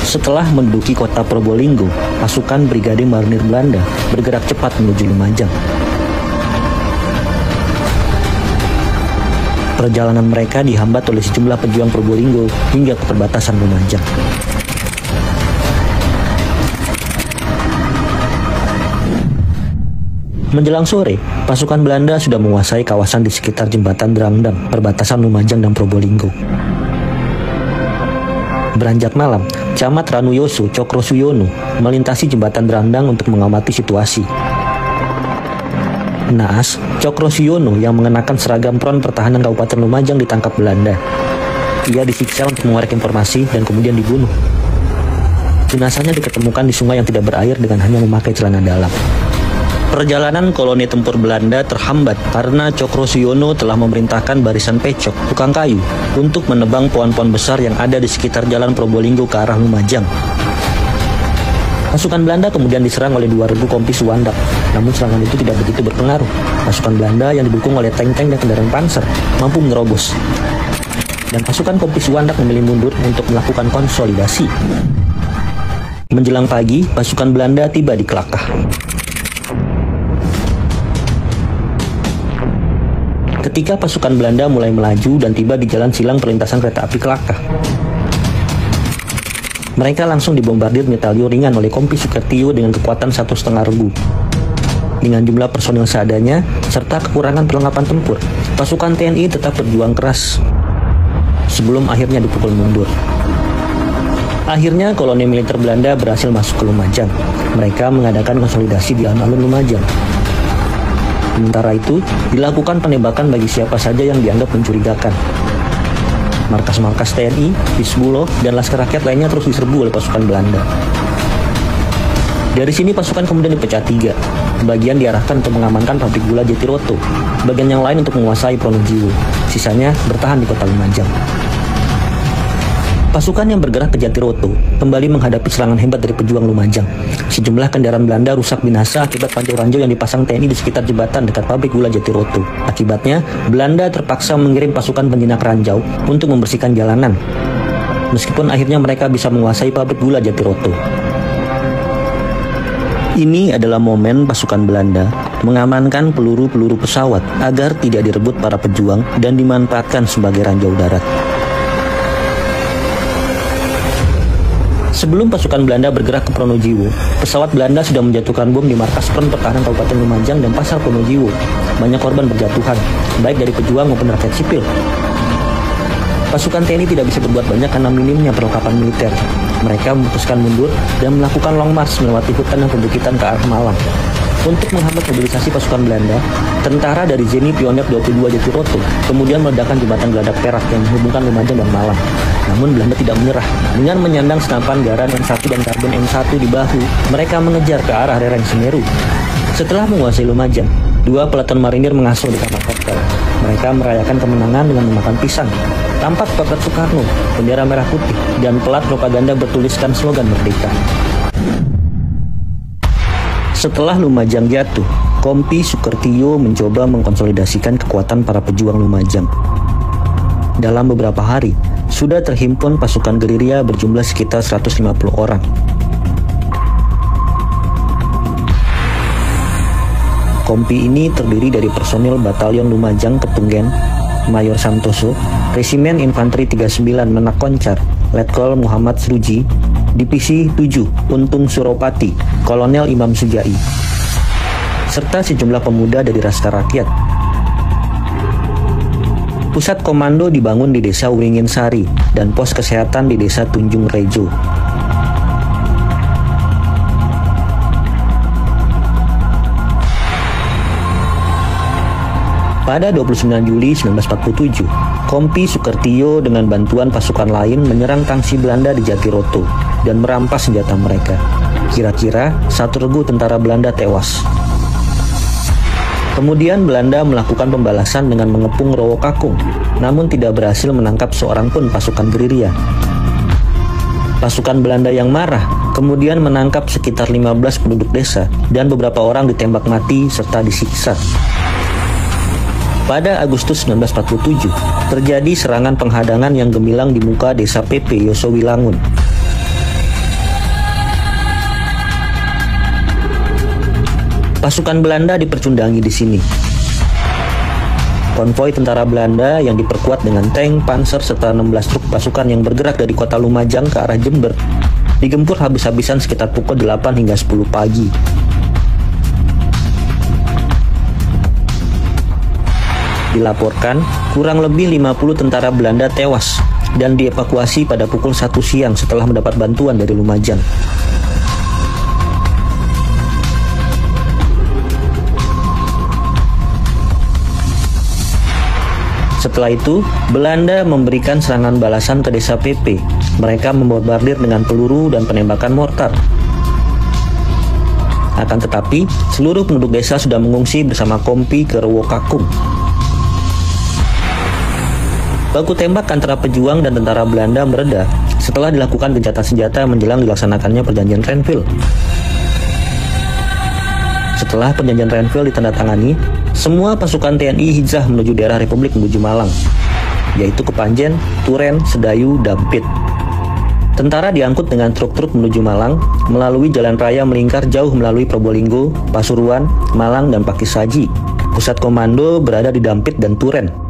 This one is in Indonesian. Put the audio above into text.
Setelah menduduki kota Probolinggo, pasukan Brigade Marinir Belanda bergerak cepat menuju Lumajang. Perjalanan mereka dihambat oleh sejumlah pejuang Probolinggo hingga ke perbatasan Lumajang. Menjelang sore, pasukan Belanda sudah menguasai kawasan di sekitar jembatan Drangdang, perbatasan Lumajang dan Probolinggo. Beranjak malam, Camat Ranuyoso Cokrosuyono melintasi jembatan Drangdang untuk mengamati situasi. Naas, Cokrosuyono yang mengenakan seragam Front Pertahanan Kabupaten Lumajang ditangkap Belanda. Ia disiksa untuk mengorek informasi dan kemudian dibunuh. Jenazahnya diketemukan di sungai yang tidak berair dengan hanya memakai celana dalam. Perjalanan koloni tempur Belanda terhambat karena Cokrosuyono telah memerintahkan barisan pecok, tukang kayu, untuk menebang pohon-pohon besar yang ada di sekitar jalan Probolinggo ke arah Lumajang. Pasukan Belanda kemudian diserang oleh 2 regu kompi Suwandak, namun serangan itu tidak begitu berpengaruh. Pasukan Belanda yang didukung oleh tank-tank dan kendaraan panser mampu menerobos. Dan pasukan kompi Suwandak memilih mundur untuk melakukan konsolidasi. Menjelang pagi, pasukan Belanda tiba di Kelakah. Ketika pasukan Belanda mulai melaju dan tiba di jalan silang perlintasan kereta api Kelakah, mereka langsung dibombardir metalio ringan oleh Kompi Sukertio dengan kekuatan 1,5 regu. Dengan jumlah personil seadanya serta kekurangan perlengkapan tempur, pasukan TNI tetap berjuang keras sebelum akhirnya dipukul mundur. Akhirnya koloni militer Belanda berhasil masuk ke Lumajang. Mereka mengadakan konsolidasi di alun-alun Lumajang. Sementara itu, dilakukan penembakan bagi siapa saja yang dianggap mencurigakan. Markas-markas TNI, Hizbullah, dan Laskar Rakyat lainnya terus diserbu oleh pasukan Belanda. Dari sini pasukan kemudian dipecah 3. Bagian diarahkan untuk mengamankan pabrik gula Jatiroto, bagian yang lain untuk menguasai Pronojiwo. Sisanya bertahan di kota Lumajang. Pasukan yang bergerak ke Jatiroto kembali menghadapi serangan hebat dari pejuang Lumajang. Sejumlah kendaraan Belanda rusak binasa akibat ranjau-ranjau yang dipasang TNI di sekitar jembatan dekat pabrik gula Jatiroto. Akibatnya, Belanda terpaksa mengirim pasukan penjinak ranjau untuk membersihkan jalanan. Meskipun akhirnya mereka bisa menguasai pabrik gula Jatiroto. Ini adalah momen pasukan Belanda mengamankan peluru-peluru pesawat agar tidak direbut para pejuang dan dimanfaatkan sebagai ranjau darat. Sebelum pasukan Belanda bergerak ke Pronojiwo, pesawat Belanda sudah menjatuhkan bom di markas Front Pertahanan Kabupaten Lumajang dan Pasar Pronojiwo. Banyak korban berjatuhan, baik dari pejuang maupun rakyat sipil. Pasukan TNI tidak bisa berbuat banyak karena minimnya perlengkapan militer. Mereka memutuskan mundur dan melakukan long march melewati hutan dan perbukitan ke arah Malang. Untuk menghambat mobilisasi pasukan Belanda, tentara dari Zeni Pionir 22 Jatiroto kemudian meledakkan jembatan Geladak Perak yang menghubungkan Lumajang dan Malang. Namun Belanda tidak menyerah. Dengan menyandang senapan garan M1 dan karbon M1 di bahu, mereka mengejar ke arah lereng Semeru. Setelah menguasai Lumajang, 2 peleton marinir mengasuh di kamar hotel. Mereka merayakan kemenangan dengan memakan pisang. Tampak potret Soekarno, bendera merah putih, dan pelat propaganda bertuliskan slogan merdeka. Setelah Lumajang jatuh, Kompi Sukertio mencoba mengkonsolidasikan kekuatan para pejuang Lumajang. Dalam beberapa hari, sudah terhimpun pasukan gerilya berjumlah sekitar 150 orang. Kompi ini terdiri dari personil Batalion Lumajang Ketunggen, Mayor Santoso, Resimen Infanteri 39 Menak Koncar, Letkol Muhammad Sruji, Divisi 7 Untung Suropati, Kolonel Imam Sujai, serta sejumlah pemuda dari Laskar Rakyat. Pusat komando dibangun di Desa Uringin Sari dan pos kesehatan di Desa Tunjung Rejo. Pada 29 Juli 1947, Kompi Sukertio dengan bantuan pasukan lain menyerang tangsi Belanda di Jatiroto dan merampas senjata mereka. Kira-kira 1 regu tentara Belanda tewas. Kemudian Belanda melakukan pembalasan dengan mengepung Rowokakung, namun tidak berhasil menangkap seorang pun pasukan gerilya. Pasukan Belanda yang marah kemudian menangkap sekitar 15 penduduk desa dan beberapa orang ditembak mati serta disiksa. Pada Agustus 1947, terjadi serangan penghadangan yang gemilang di muka desa PP Yosowilangun. Pasukan Belanda dipercundangi di sini. Konvoi tentara Belanda yang diperkuat dengan tank, panser, serta 16 truk pasukan yang bergerak dari kota Lumajang ke arah Jember digempur habis-habisan sekitar pukul 8 hingga 10 pagi. Dilaporkan, kurang lebih 50 tentara Belanda tewas dan dievakuasi pada pukul 1 siang setelah mendapat bantuan dari Lumajang. Setelah itu, Belanda memberikan serangan balasan ke desa PP. Mereka membombardir dengan peluru dan penembakan mortar. Akan tetapi, seluruh penduduk desa sudah mengungsi bersama Kompi ke Rewokakung. Baku tembak antara pejuang dan tentara Belanda mereda setelah dilakukan gencatan senjata menjelang dilaksanakannya perjanjian Renville. Setelah perjanjian Renville ditandatangani, semua pasukan TNI hijrah menuju daerah Republik menuju Malang, yaitu Kepanjen, Turen, Sedayu, Dampit. Tentara diangkut dengan truk-truk menuju Malang melalui jalan raya melingkar jauh melalui Probolinggo, Pasuruan, Malang, dan Pakis Saji. Pusat komando berada di Dampit dan Turen.